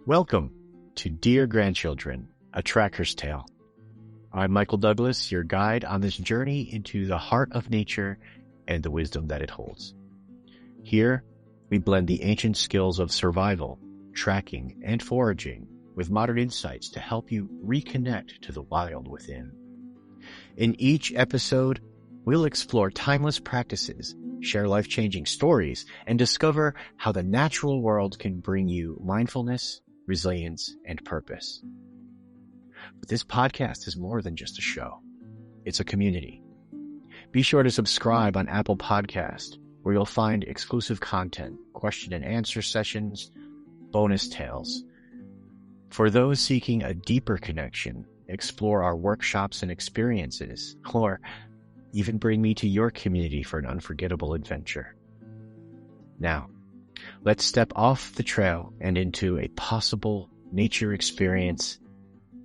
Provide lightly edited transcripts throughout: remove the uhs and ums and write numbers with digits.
Welcome to Dear Grandchildren, A Tracker's Tale. I'm Michael Douglas, your guide on this journey into the heart of nature and the wisdom that it holds. Here, we blend the ancient skills of survival, tracking, and foraging with modern insights to help you reconnect to the wild within. In each episode, we'll explore timeless practices, share life-changing stories, and discover how the natural world can bring you mindfulness, resilience, and purpose. But this podcast is more than just a show. It's a community. Be sure to subscribe on Apple Podcast, where you'll find exclusive content, question and answer sessions, bonus tales. For those seeking a deeper connection, explore our workshops and experiences, or even bring me to your community for an unforgettable adventure. Now, let's step off the trail and into a possible nature experience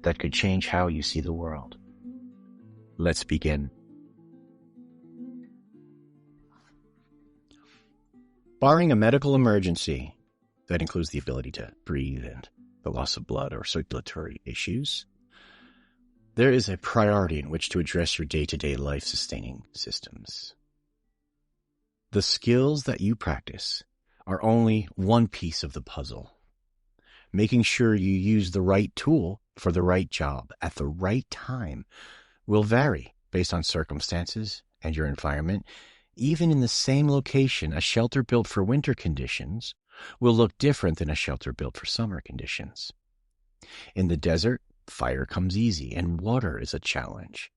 that could change how you see the world. Let's begin. Barring a medical emergency that includes the ability to breathe and the loss of blood or circulatory issues, there is a priority in which to address your day-to-day life-sustaining systems. The skills that you practice are only one piece of the puzzle. Making sure you use the right tool for the right job at the right time will vary based on circumstances and your environment. Even in the same location, a shelter built for winter conditions will look different than a shelter built for summer conditions. In the desert, fire comes easy and water is a challenge.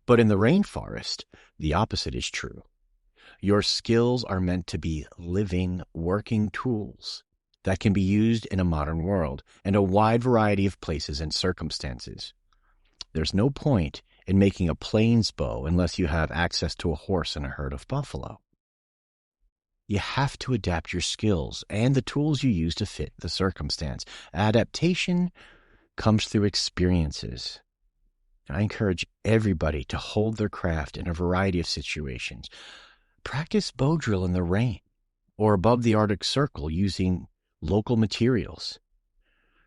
But in the rainforest, the opposite is true. Your skills are meant to be living, working tools that can be used in a modern world and a wide variety of places and circumstances. There's no point in making a plains bow unless you have access to a horse and a herd of buffalo. You have to adapt your skills and the tools you use to fit the circumstance. Adaptation comes through experiences. I encourage everybody to hold their craft in a variety of situations. Practice bow drill in the rain or above the Arctic Circle using local materials.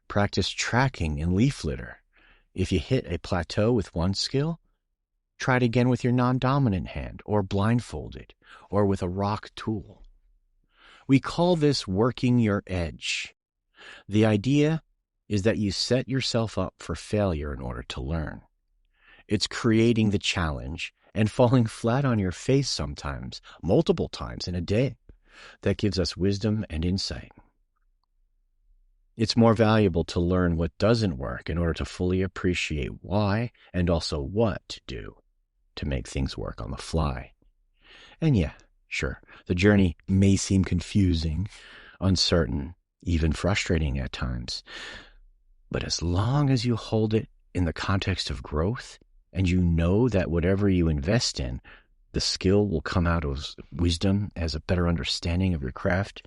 Practice tracking in leaf litter. If you hit a plateau with one skill, try it again with your non-dominant hand or blindfolded or with a rock tool. We call this working your edge. The idea is that you set yourself up for failure in order to learn. It's creating the challenge and falling flat on your face sometimes, multiple times in a day, that gives us wisdom and insight. It's more valuable to learn what doesn't work in order to fully appreciate why and also what to do to make things work on the fly. And yeah, sure, the journey may seem confusing, uncertain, even frustrating at times. But as long as you hold it in the context of growth, and you know that whatever you invest in, the skill will come out as wisdom, as a better understanding of your craft,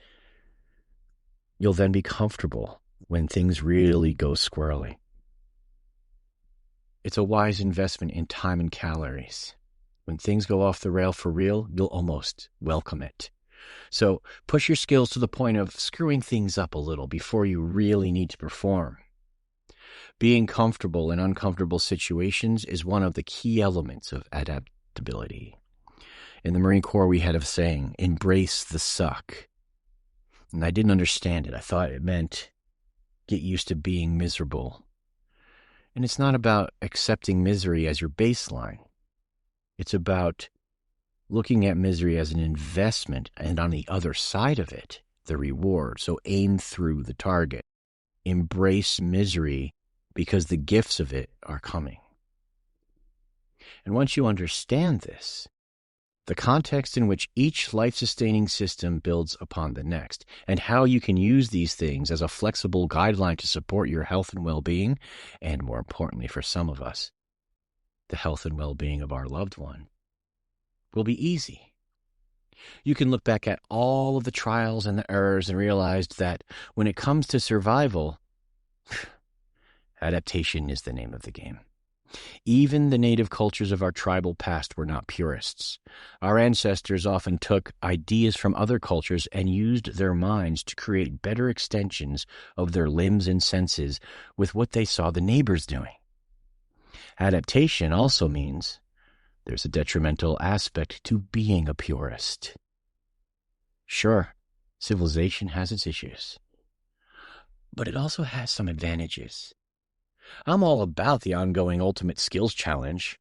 you'll then be comfortable when things really go squirrely. It's a wise investment in time and calories. When things go off the rail for real, you'll almost welcome it. So push your skills to the point of screwing things up a little before you really need to perform. Being comfortable in uncomfortable situations is one of the key elements of adaptability. In the Marine Corps, we had a saying, embrace the suck. And I didn't understand it. I thought it meant get used to being miserable. And it's not about accepting misery as your baseline. It's about looking at misery as an investment and on the other side of it, the reward. So aim through the target. Embrace misery because the gifts of it are coming. And once you understand this, the context in which each life-sustaining system builds upon the next, and how you can use these things as a flexible guideline to support your health and well-being, and more importantly for some of us, the health and well-being of our loved one, will be easy. You can look back at all of the trials and the errors and realize that when it comes to survival, adaptation is the name of the game. Even the native cultures of our tribal past were not purists. Our ancestors often took ideas from other cultures and used their minds to create better extensions of their limbs and senses with what they saw the neighbors doing. Adaptation also means there's a detrimental aspect to being a purist. Sure, civilization has its issues, but it also has some advantages. I'm all about the ongoing ultimate skills challenge,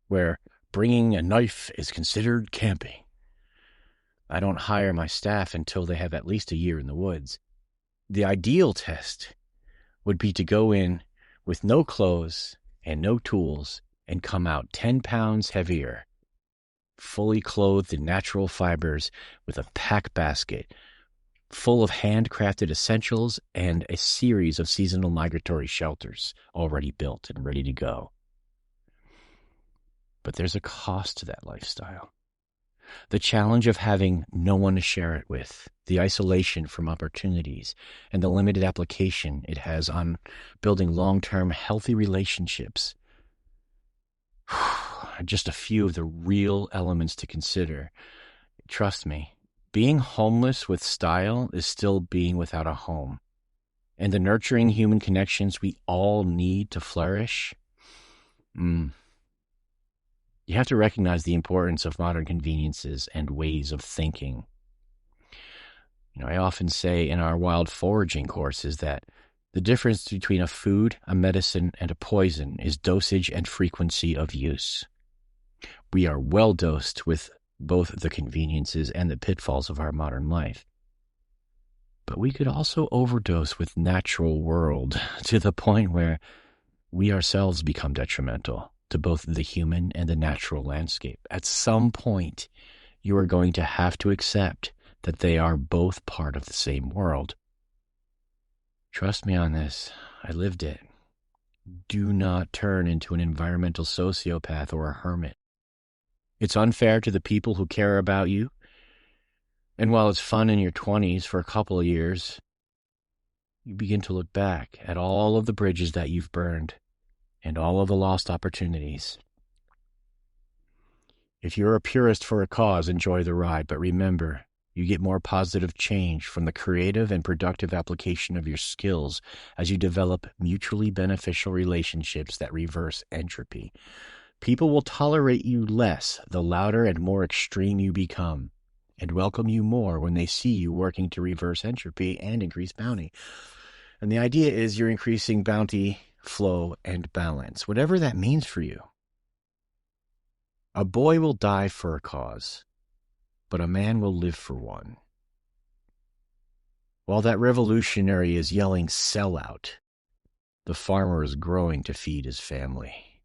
where bringing a knife is considered camping. I don't hire my staff until they have at least a year in the woods. The ideal test would be to go in with no clothes and no tools and come out 10 pounds heavier, fully clothed in natural fibers with a pack basket full of handcrafted essentials and a series of seasonal migratory shelters already built and ready to go. But there's a cost to that lifestyle. The challenge of having no one to share it with, the isolation from opportunities, and the limited application it has on building long-term healthy relationships are just a few of the real elements to consider. Trust me, being homeless with style is still being without a home. And the nurturing human connections we all need to flourish, you have to recognize the importance of modern conveniences and ways of thinking. I often say in our wild foraging courses that the difference between a food, a medicine, and a poison is dosage and frequency of use. We are well dosed with both the conveniences and the pitfalls of our modern life. But we could also overdose with natural world to the point where we ourselves become detrimental to both the human and the natural landscape. At some point, you are going to have to accept that they are both part of the same world. Trust me on this. I lived it. Do not turn into an environmental sociopath or a hermit. It's unfair to the people who care about you. And while it's fun in your 20s for a couple of years, you begin to look back at all of the bridges that you've burned and all of the lost opportunities. If you're a purist for a cause, enjoy the ride, but remember, you get more positive change from the creative and productive application of your skills as you develop mutually beneficial relationships that reverse entropy. People will tolerate you less the louder and more extreme you become, and welcome you more when they see you working to reverse entropy and increase bounty. And the idea is you're increasing bounty, flow, and balance, whatever that means for you. A boy will die for a cause, but a man will live for one. While that revolutionary is yelling "sell out," the farmer is growing to feed his family.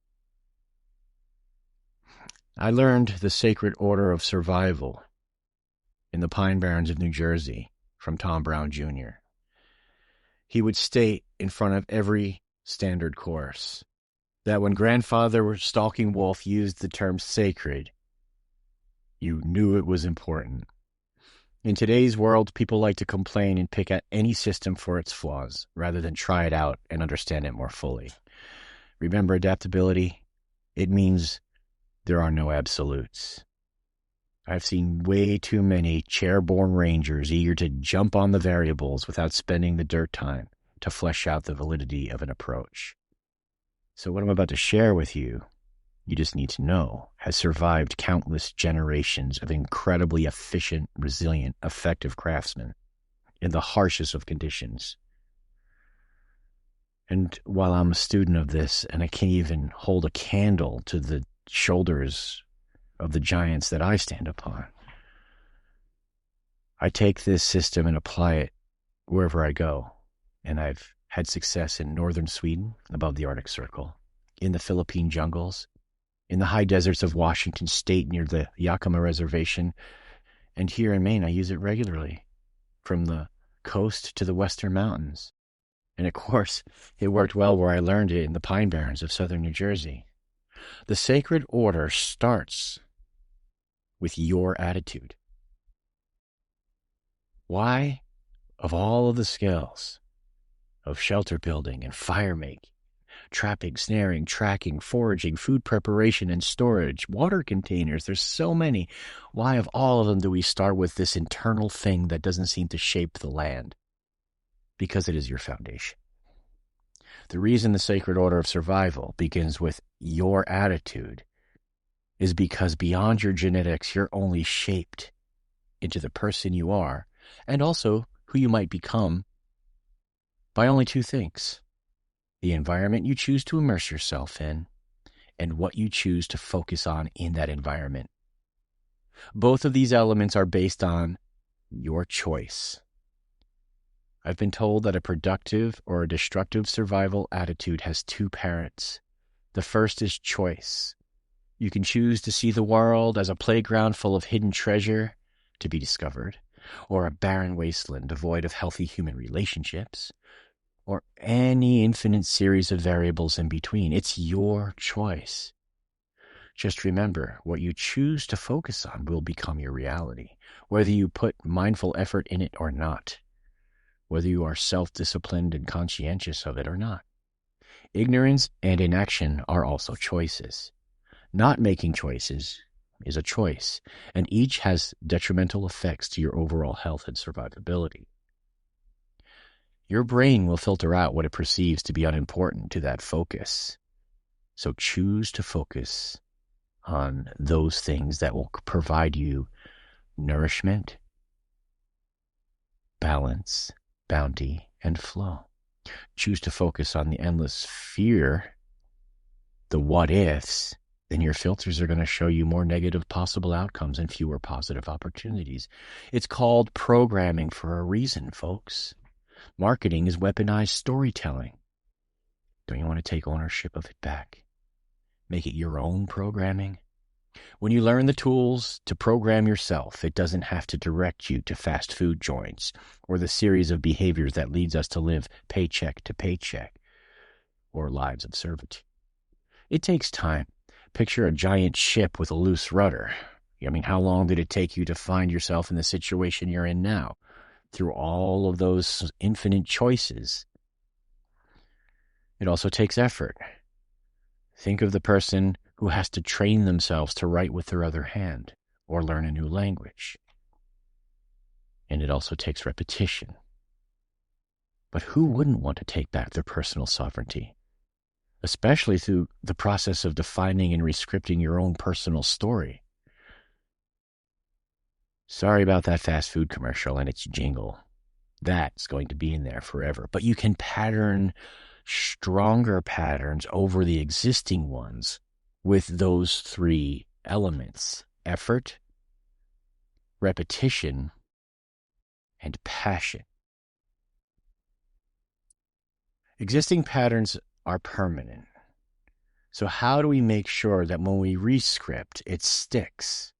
I learned the sacred order of survival in the Pine Barrens of New Jersey from Tom Brown Jr. He would state in front of every standard course that when Grandfather Stalking Wolf used the term sacred, you knew it was important. In today's world, people like to complain and pick at any system for its flaws rather than try it out and understand it more fully. Remember adaptability? It means there are no absolutes. I've seen way too many chair-born rangers eager to jump on the variables without spending the dirt time to flesh out the validity of an approach. So what I'm about to share with you, you just need to know, has survived countless generations of incredibly efficient, resilient, effective craftsmen in the harshest of conditions. And while I'm a student of this, and I can't even hold a candle to the shoulders of the giants that I stand upon, I take this system and apply it wherever I go. And I've had success in northern Sweden, above the Arctic Circle, in the Philippine jungles, in the high deserts of Washington State near the Yakima Reservation, and here in Maine I use it regularly, from the coast to the western mountains. And of course, it worked well where I learned it in the Pine Barrens of southern New Jersey. The sacred order starts with your attitude. Why, of all of the skills of shelter building and fire making, trapping, snaring, tracking, foraging, food preparation and storage, water containers. There's so many. Why of all of them do we start with this internal thing that doesn't seem to shape the land? Because it is your foundation. The reason the sacred order of survival begins with your attitude is because beyond your genetics, you're only shaped into the person you are and also who you might become by only two things: the environment you choose to immerse yourself in and what you choose to focus on in that environment. Both of these elements are based on your choice. I've been told that a productive or a destructive survival attitude has two parents. The first is choice. You can choose to see the world as a playground full of hidden treasure to be discovered, or a barren wasteland devoid of healthy human relationships, or any infinite series of variables in between. It's your choice. Just remember, what you choose to focus on will become your reality, whether you put mindful effort in it or not, whether you are self-disciplined and conscientious of it or not. Ignorance and inaction are also choices. Not making choices is a choice, and each has detrimental effects to your overall health and survivability. Your brain will filter out what it perceives to be unimportant to that focus. So choose to focus on those things that will provide you nourishment, balance, bounty, and flow. Choose to focus on the endless fear, the what ifs, then your filters are going to show you more negative possible outcomes and fewer positive opportunities. It's called programming for a reason, folks. Marketing is weaponized storytelling. Don't you want to take ownership of it back? Make it your own programming? When you learn the tools to program yourself, it doesn't have to direct you to fast food joints or the series of behaviors that leads us to live paycheck to paycheck or lives of servitude. It takes time. Picture a giant ship with a loose rudder. I mean, how long did it take you to find yourself in the situation you're in now? Through all of those infinite choices. It also takes effort. Think of the person who has to train themselves to write with their other hand or learn a new language. And it also takes repetition. But who wouldn't want to take back their personal sovereignty? Especially through the process of defining and rescripting your own personal story. Sorry about that fast food commercial and its jingle. That's going to be in there forever. But you can pattern stronger patterns over the existing ones with those three elements: effort, repetition, and passion. Existing patterns are permanent. So how do we make sure that when we rescript, it sticks?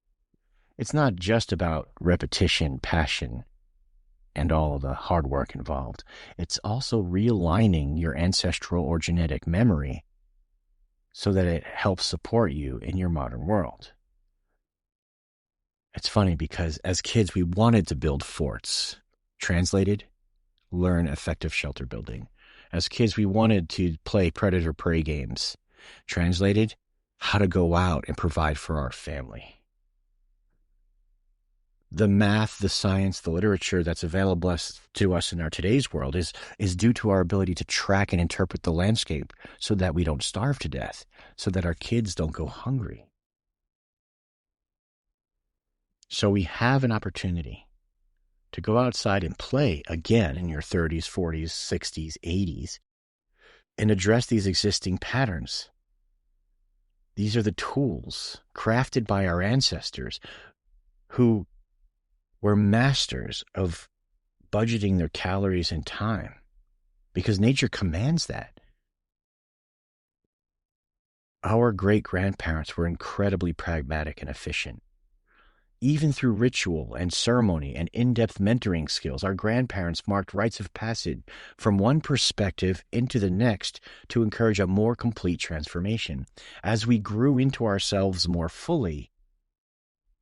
It's not just about repetition, passion, and all of the hard work involved. It's also realigning your ancestral or genetic memory so that it helps support you in your modern world. It's funny because as kids, we wanted to build forts. Translated, learn effective shelter building. As kids, we wanted to play predator-prey games. Translated, how to go out and provide for our family. The math, the science, the literature that's available to us in our today's world is due to our ability to track and interpret the landscape so that we don't starve to death, so that our kids don't go hungry. So we have an opportunity to go outside and play again in your 30s, 40s, 60s, 80s, and address these existing patterns. These are the tools crafted by our ancestors who were masters of budgeting their calories and time because nature commands that. Our great-grandparents were incredibly pragmatic and efficient. Even through ritual and ceremony and in-depth mentoring skills, our grandparents marked rites of passage from one perspective into the next to encourage a more complete transformation. As we grew into ourselves more fully,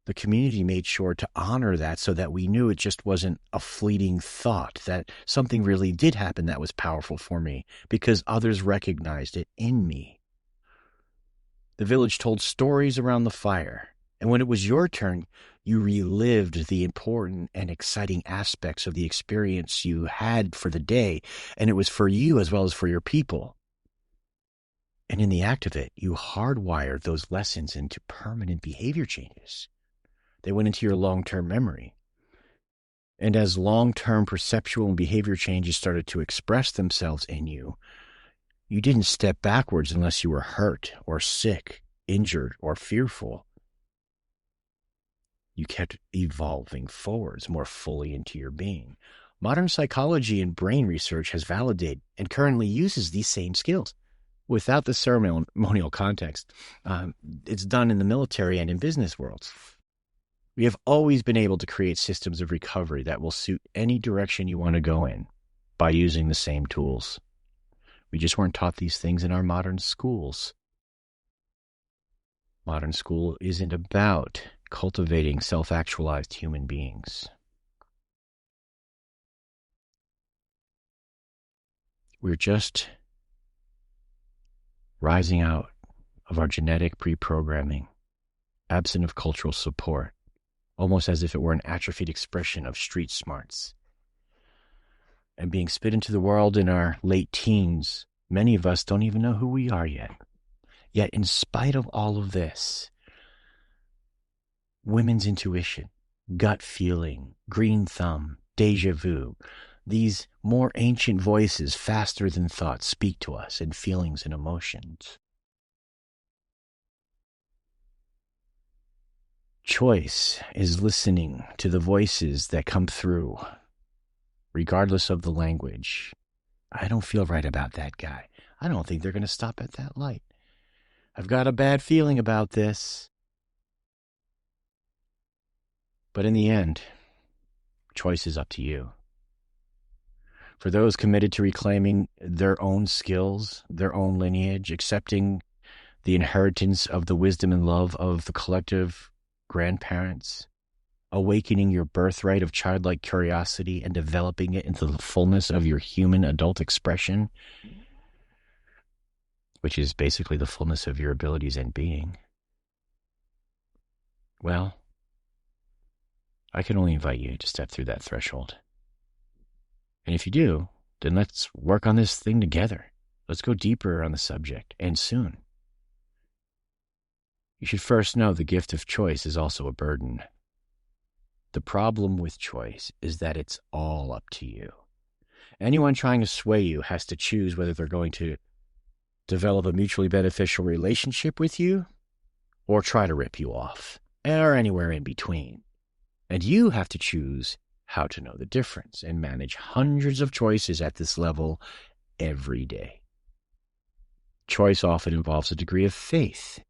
the community made sure to honor that so that we knew it just wasn't a fleeting thought, that something really did happen that was powerful for me because others recognized it in me. The village told stories around the fire, and when it was your turn, you relived the important and exciting aspects of the experience you had for the day, and it was for you as well as for your people. And in the act of it, you hardwired those lessons into permanent behavior changes. They went into your long-term memory. And as long-term perceptual and behavior changes started to express themselves in you, you didn't step backwards unless you were hurt or sick, injured or fearful. You kept evolving forwards more fully into your being. Modern psychology and brain research has validated and currently uses these same skills. Without the ceremonial context, it's done in the military and in business worlds. We have always been able to create systems of recovery that will suit any direction you want to go in by using the same tools. We just weren't taught these things in our modern schools. Modern school isn't about cultivating self-actualized human beings. We're just rising out of our genetic pre-programming, absent of cultural support, almost as if it were an atrophied expression of street smarts. And being spit into the world in our late teens, many of us don't even know who we are yet. Yet, in spite of all of this, women's intuition, gut feeling, green thumb, deja vu, these more ancient voices faster than thought speak to us in feelings and emotions. Choice is listening to the voices that come through, regardless of the language. I don't feel right about that guy. I don't think they're going to stop at that light. I've got a bad feeling about this. But in the end, choice is up to you. For those committed to reclaiming their own skills, their own lineage, accepting the inheritance of the wisdom and love of the collective grandparents, awakening your birthright of childlike curiosity and developing it into the fullness of your human adult expression, which is basically the fullness of your abilities and being. Well, I can only invite you to step through that threshold. And if you do, then let's work on this thing together. Let's go deeper on the subject, and soon. You should first know the gift of choice is also a burden. The problem with choice is that it's all up to you. Anyone trying to sway you has to choose whether they're going to develop a mutually beneficial relationship with you or try to rip you off, or anywhere in between. And you have to choose how to know the difference and manage hundreds of choices at this level every day. Choice often involves a degree of faith,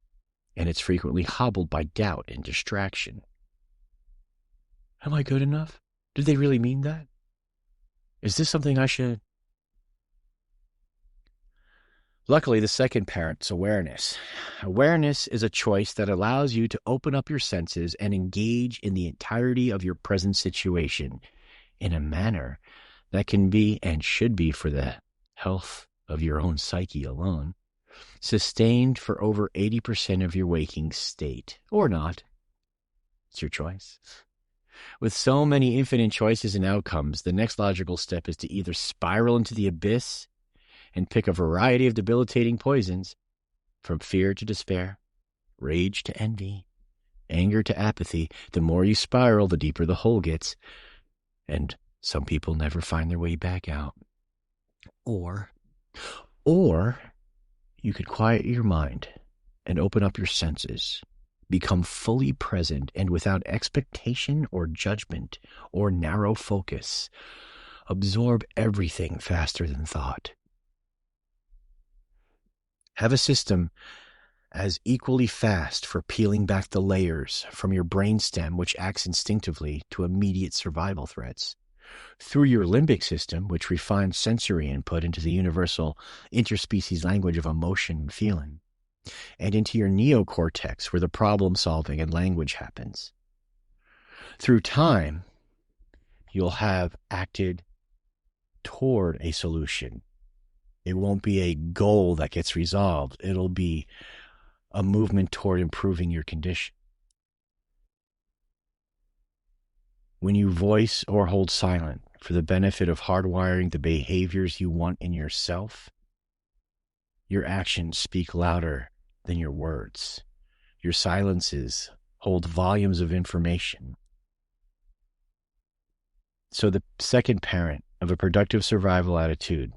and it's frequently hobbled by doubt and distraction. Am I good enough? Did they really mean that? Is this something I should? Luckily, the second part's awareness. Awareness is a choice that allows you to open up your senses and engage in the entirety of your present situation in a manner that can be and should be for the health of your own psyche alone, sustained for over 80% of your waking state, or not. It's your choice. With so many infinite choices and outcomes, the next logical step is to either spiral into the abyss and pick a variety of debilitating poisons, from fear to despair, rage to envy, anger to apathy. The more you spiral, the deeper the hole gets, and some people never find their way back out. Or you could quiet your mind and open up your senses, become fully present and without expectation or judgment or narrow focus, absorb everything faster than thought. Have a system as equally fast for peeling back the layers from your brainstem, which acts instinctively to immediate survival threats, through your limbic system, which refines sensory input into the universal interspecies language of emotion and feeling, and into your neocortex, where the problem-solving and language happens. Through time, you'll have acted toward a solution. It won't be a goal that gets resolved. It'll be a movement toward improving your condition. When you voice or hold silent for the benefit of hardwiring the behaviors you want in yourself, your actions speak louder than your words. Your silences hold volumes of information. So the second parent of a productive survival attitude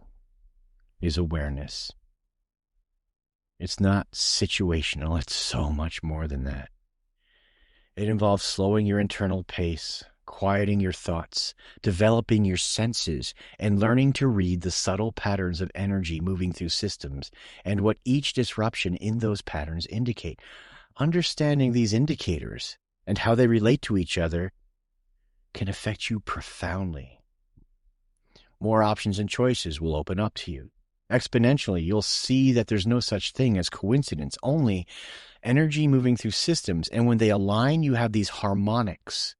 is awareness. It's not situational. It's so much more than that. It involves slowing your internal pace, quieting your thoughts, developing your senses, and learning to read the subtle patterns of energy moving through systems and what each disruption in those patterns indicate. Understanding these indicators and how they relate to each other can affect you profoundly. More options and choices will open up to you. Exponentially, you'll see that there's no such thing as coincidence, only energy moving through systems. And when they align, you have these harmonics.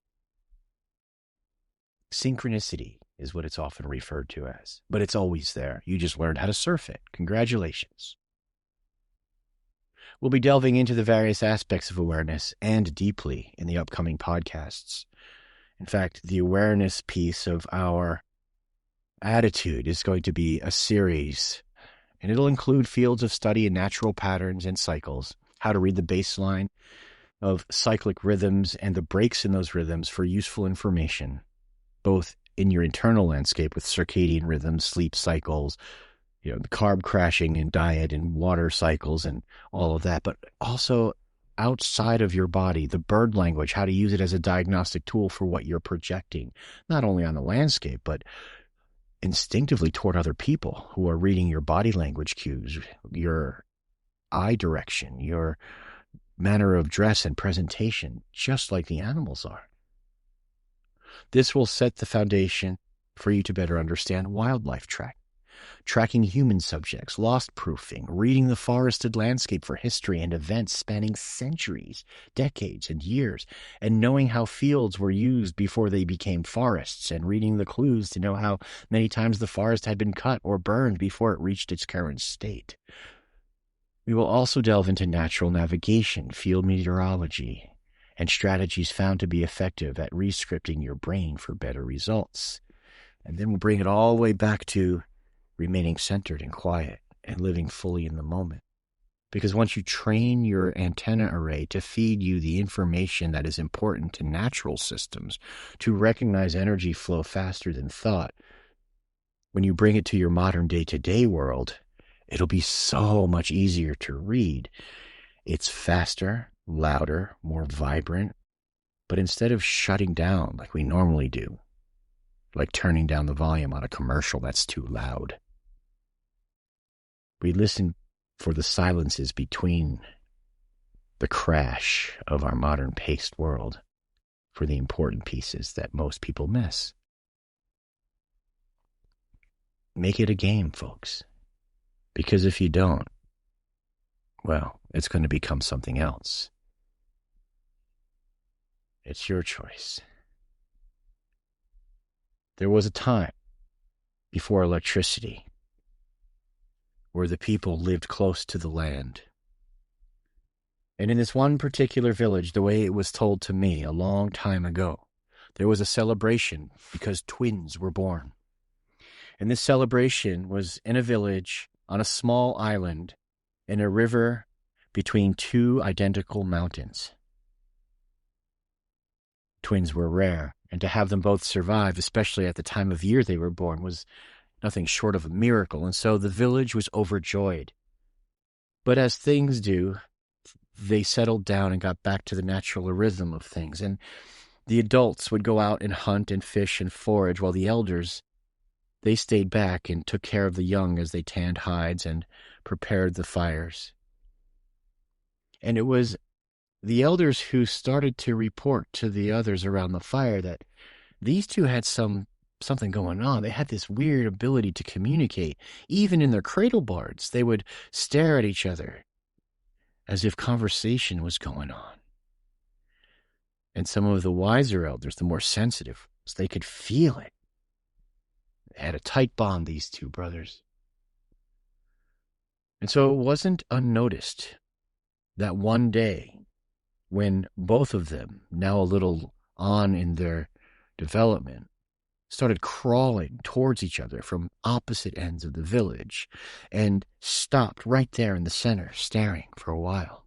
Synchronicity is what it's often referred to as, but it's always there. You just learned how to surf it. Congratulations. We'll be delving into the various aspects of awareness and deeply in the upcoming podcasts. In fact, the awareness piece of our attitude is going to be a series, and it'll include fields of study in natural patterns and cycles, how to read the baseline of cyclic rhythms and the breaks in those rhythms for useful information, both in your internal landscape with circadian rhythms, sleep cycles, the carb crashing and diet and water cycles and all of that, but also outside of your body, the bird language, how to use it as a diagnostic tool for what you're projecting, not only on the landscape, but instinctively toward other people who are reading your body language cues, your eye direction, your manner of dress and presentation, just like the animals are. This will set the foundation for you to better understand wildlife tracking human subjects, lost proofing, reading the forested landscape for history and events spanning centuries, decades, and years, and knowing how fields were used before they became forests, and reading the clues to know how many times the forest had been cut or burned before it reached its current state. We will also delve into natural navigation, field meteorology, and strategies found to be effective at re-scripting your brain for better results. And then we'll bring it all the way back to remaining centered and quiet and living fully in the moment. Because once you train your antenna array to feed you the information that is important to natural systems, to recognize energy flow faster than thought, when you bring it to your modern day-to-day world, it'll be so much easier to read. It's faster, louder, more vibrant, but instead of shutting down like we normally do, like turning down the volume on a commercial that's too loud, we listen for the silences between the crash of our modern paced world, for the important pieces that most people miss. Make it a game, folks. Because if you don't, well, it's going to become something else. It's your choice. There was a time before electricity where the people lived close to the land. And in this one particular village, the way it was told to me a long time ago, there was a celebration because twins were born. And this celebration was in a village on a small island in a river between two identical mountains. Twins were rare, and to have them both survive, especially at the time of year they were born, was nothing short of a miracle, and so the village was overjoyed. But as things do, they settled down and got back to the natural rhythm of things, and the adults would go out and hunt and fish and forage, while the elders, they stayed back and took care of the young as they tanned hides and prepared the fires. And it was the elders who started to report to the others around the fire that these two had something going on. They had this weird ability to communicate. Even in their cradle bards, they would stare at each other as if conversation was going on. And some of the wiser elders, the more sensitive, they could feel it. They had a tight bond, these two brothers. And so it wasn't unnoticed that one day when both of them, now a little on in their development, started crawling towards each other from opposite ends of the village and stopped right there in the center, staring for a while.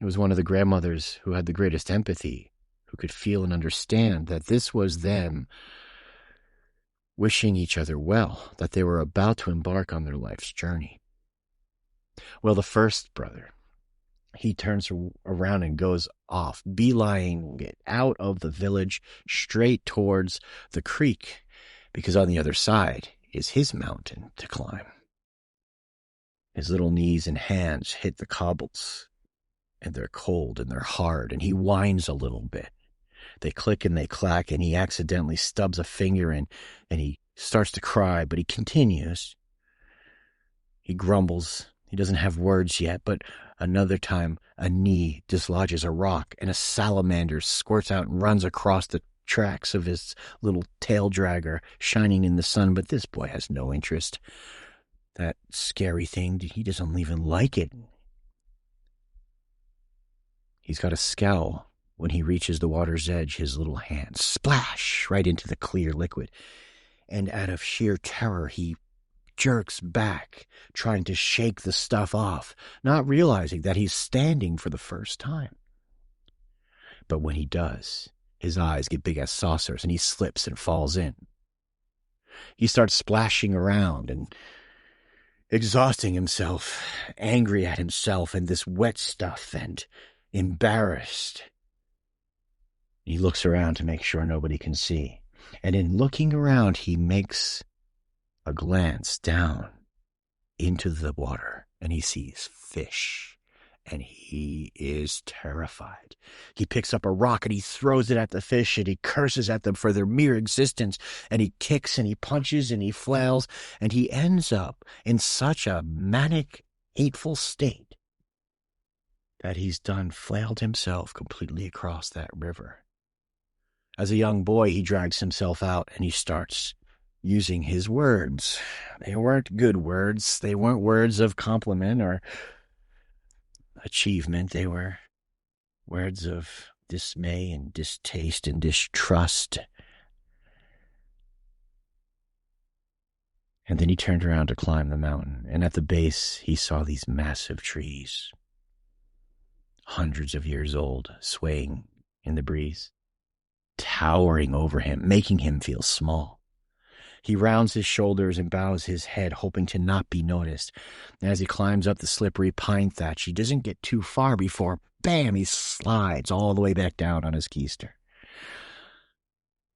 It was one of the grandmothers who had the greatest empathy, who could feel and understand that this was them wishing each other well, that they were about to embark on their life's journey. Well, the first brother, he turns around and goes off, beelining it out of the village straight towards the creek, because on the other side is his mountain to climb. His little knees and hands hit the cobbles, and they're cold and they're hard, and he whines a little bit. They click and they clack, and he accidentally stubs a finger and he starts to cry, but he continues. He grumbles. He doesn't have words yet, but another time a knee dislodges a rock and a salamander squirts out and runs across the tracks of his little tail dragger shining in the sun, but this boy has no interest. That scary thing, he doesn't even like it. He's got a scowl when he reaches the water's edge, his little hands splash right into the clear liquid, and out of sheer terror he jerks back, trying to shake the stuff off, not realizing that he's standing for the first time. But when he does, his eyes get big as saucers and he slips and falls in. He starts splashing around and exhausting himself, angry at himself and this wet stuff and embarrassed. He looks around to make sure nobody can see. And in looking around, he makes a glance down into the water and he sees fish. And he is terrified. He picks up a rock and he throws it at the fish and he curses at them for their mere existence. And he kicks and he punches and he flails. And he ends up in such a manic, hateful state that he's done flailed himself completely across that river. As a young boy, he drags himself out and he starts using his words. They weren't good words. They weren't words of compliment or achievement. They were words of dismay and distaste and distrust. And then he turned around to climb the mountain, and at the base he saw these massive trees, hundreds of years old, swaying in the breeze, towering over him, making him feel small. He rounds his shoulders and bows his head, hoping to not be noticed. And as he climbs up the slippery pine thatch, he doesn't get too far before, bam, he slides all the way back down on his keister.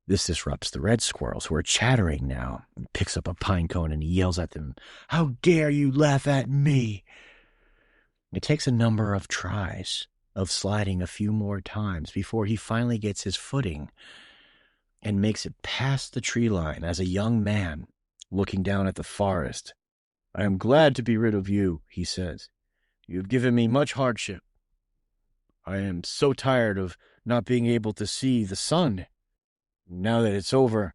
This disrupts the red squirrels, who are chattering now. He picks up a pine cone and he yells at them, "How dare you laugh at me?" It takes a number of tries of sliding a few more times before he finally gets his footing and makes it past the tree line as a young man looking down at the forest. "I am glad to be rid of you," he says. "You have given me much hardship. I am so tired of not being able to see the sun. Now that it's over,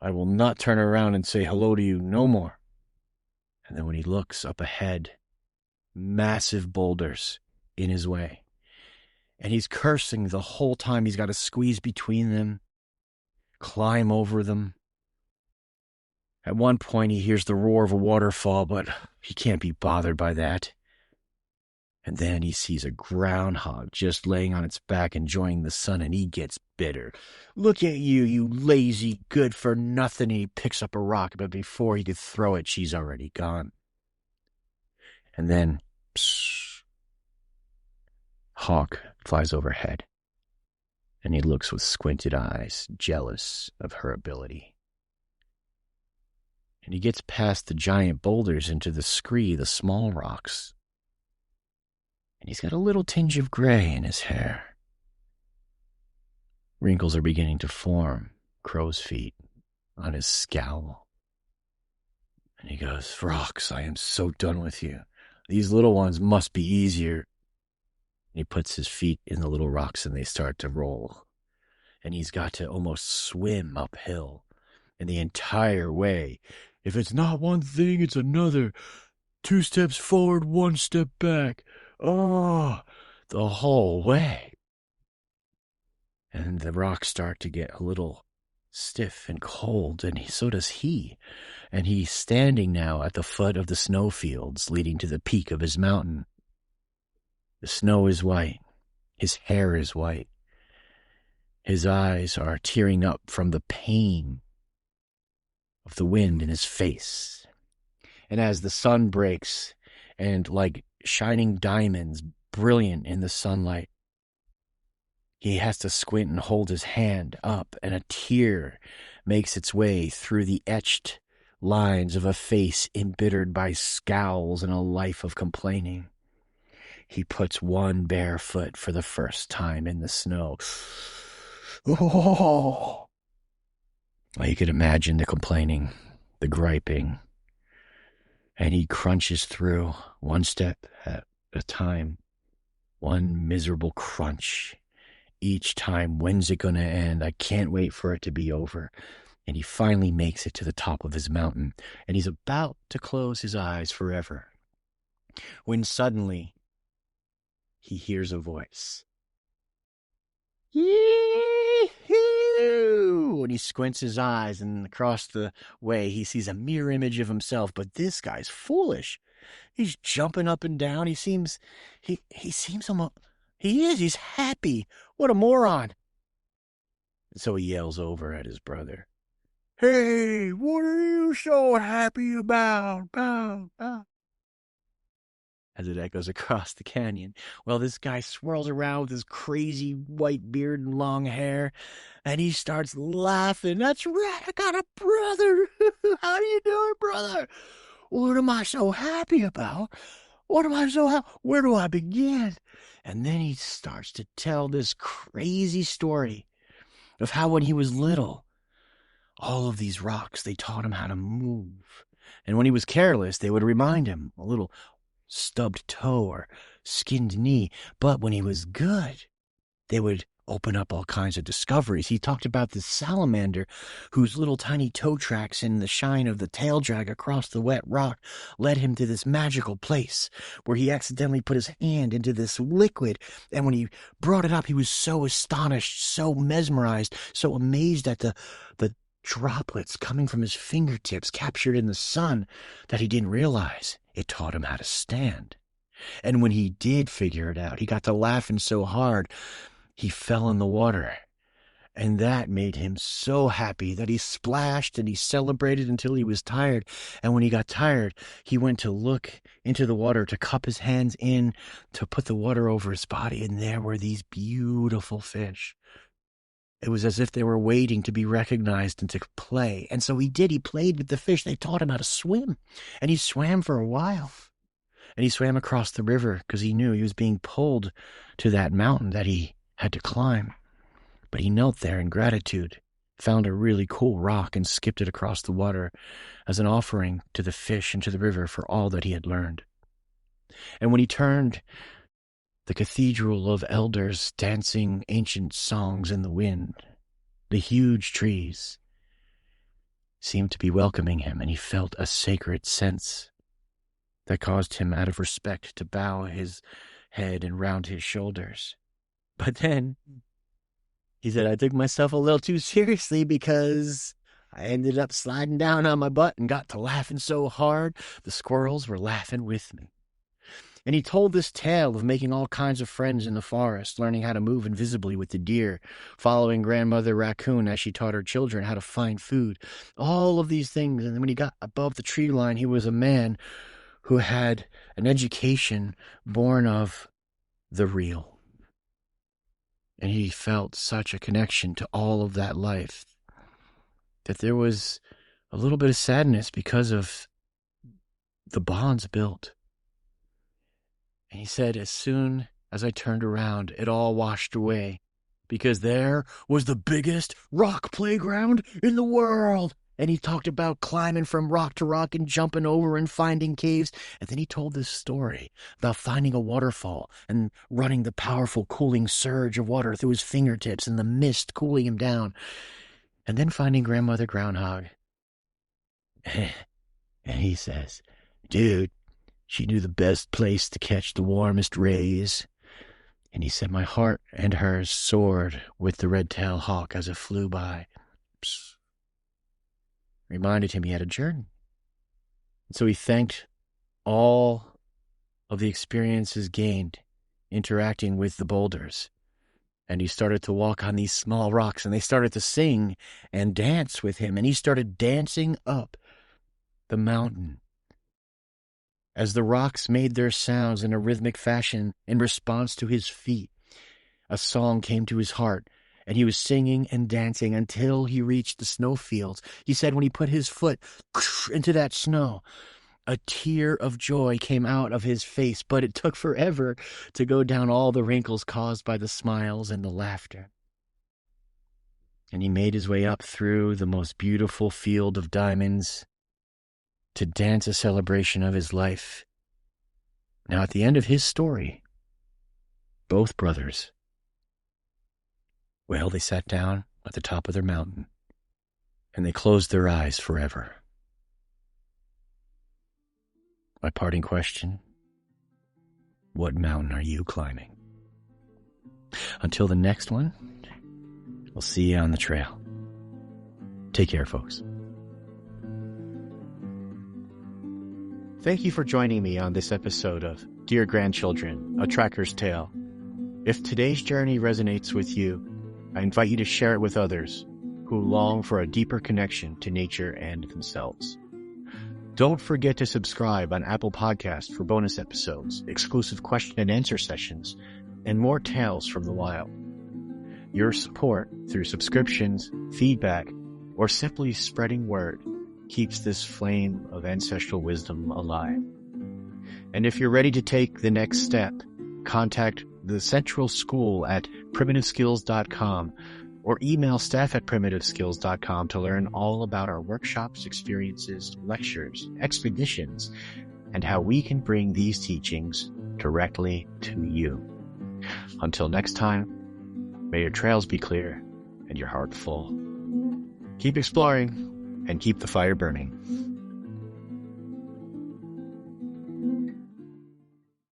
I will not turn around and say hello to you no more." And then when he looks up ahead, massive boulders in his way. And he's cursing the whole time. He's got to squeeze between them, climb over them. At one point, he hears the roar of a waterfall, but he can't be bothered by that. And then he sees a groundhog just laying on its back enjoying the sun, and he gets bitter. "Look at you, you lazy good-for-nothing." He picks up a rock, but before he could throw it, she's already gone. And then, psst, hawk flies overhead, and he looks with squinted eyes, jealous of her ability. And he gets past the giant boulders into the scree, the small rocks. And he's got a little tinge of gray in his hair. Wrinkles are beginning to form, crow's feet, on his scowl. And he goes, "Rocks, I am so done with you. These little ones must be easier." He puts his feet in the little rocks and they start to roll. And he's got to almost swim uphill. And the entire way, if it's not one thing, it's another. 2 steps forward, 1 step back. Oh, the whole way. And the rocks start to get a little stiff and cold, and so does he. And he's standing now at the foot of the snowfields leading to the peak of his mountain. The snow is white. His hair is white. His eyes are tearing up from the pain of the wind in his face. And as the sun breaks and like shining diamonds, brilliant in the sunlight, he has to squint and hold his hand up, and a tear makes its way through the etched lines of a face embittered by scowls and a life of complaining. He puts one bare foot for the first time in the snow. Oh! Well, you could imagine the complaining, the griping. And he crunches through 1 step at a time. One miserable crunch. Each time, when's it going to end? I can't wait for it to be over. And he finally makes it to the top of his mountain. And he's about to close his eyes forever. When suddenly, he hears a voice. Yee-hoo! When he squints his eyes and across the way, he sees a mirror image of himself. But this guy's foolish. He's jumping up and down. He seems almost, he's happy. What a moron. So he yells over at his brother. Hey, what are you so happy about? As it echoes across the canyon. Well, this guy swirls around with his crazy white beard and long hair, and he starts laughing. That's right, I got a brother. How you doing, brother? What am I so happy about? Where do I begin? And then he starts to tell this crazy story of how when he was little, all of these rocks, they taught him how to move. And when he was careless, they would remind him a little stubbed toe or skinned knee. But when he was good, they would open up all kinds of discoveries. He talked about this salamander whose little tiny toe tracks in the shine of the tail drag across the wet rock led him to this magical place where he accidentally put his hand into this liquid. And when he brought it up, he was so astonished, so mesmerized, so amazed at the droplets coming from his fingertips captured in the sun that he didn't realize it taught him how to stand. And when he did figure it out, he got to laughing so hard, he fell in the water. And that made him so happy that he splashed and he celebrated until he was tired. And when he got tired, he went to look into the water, to cup his hands in, to put the water over his body. And there were these beautiful fish. It was as if they were waiting to be recognized and to play. And so he did. He played with the fish. They taught him how to swim. And he swam for a while. And he swam across the river because he knew he was being pulled to that mountain that he had to climb. But he knelt there in gratitude, found a really cool rock and skipped it across the water as an offering to the fish and to the river for all that he had learned. And when he turned, the cathedral of elders dancing ancient songs in the wind, the huge trees seemed to be welcoming him, and he felt a sacred sense that caused him, out of respect, to bow his head and round his shoulders. But then he said, I took myself a little too seriously because I ended up sliding down on my butt and got to laughing so hard, the squirrels were laughing with me. And he told this tale of making all kinds of friends in the forest, learning how to move invisibly with the deer, following grandmother raccoon as she taught her children how to find food, all of these things. And when he got above the tree line, he was a man who had an education born of the real. And he felt such a connection to all of that life that there was a little bit of sadness because of the bonds built. And he said, as soon as I turned around, it all washed away because there was the biggest rock playground in the world. And he talked about climbing from rock to rock and jumping over and finding caves. And then he told this story about finding a waterfall and running the powerful cooling surge of water through his fingertips and the mist cooling him down. And then finding Grandmother Groundhog. And he says, dude, she knew the best place to catch the warmest rays. And he said my heart and hers soared with the red-tailed hawk as it flew by. Psst. Reminded him he had a journey. And so he thanked all of the experiences gained interacting with the boulders. And he started to walk on these small rocks, and they started to sing and dance with him. And he started dancing up the mountain as the rocks made their sounds in a rhythmic fashion in response to his feet. A song came to his heart, and he was singing and dancing until he reached the snowfields. He said when he put his foot into that snow, a tear of joy came out of his face, but it took forever to go down all the wrinkles caused by the smiles and the laughter. And he made his way up through the most beautiful field of diamonds to dance a celebration of his life. Now, at the end of his story, both brothers, well, they sat down at the top of their mountain, and they closed their eyes forever. My parting question, what mountain are you climbing? Until the next one, we'll see you on the trail. Take care, folks. Thank you for joining me on this episode of Dear Grandchildren, A Tracker's Tale. If today's journey resonates with you, I invite you to share it with others who long for a deeper connection to nature and themselves. Don't forget to subscribe on Apple Podcasts for bonus episodes, exclusive question and answer sessions, and more tales from the wild. Your support through subscriptions, feedback, or simply spreading word keeps this flame of ancestral wisdom alive. And if you're ready to take the next step, contact the Central School at primitiveskills.com or email staff@primitiveskills.com to learn all about our workshops, experiences, lectures, expeditions, and how we can bring these teachings directly to you. Until next time, may your trails be clear and your heart full. Keep exploring and keep the fire burning.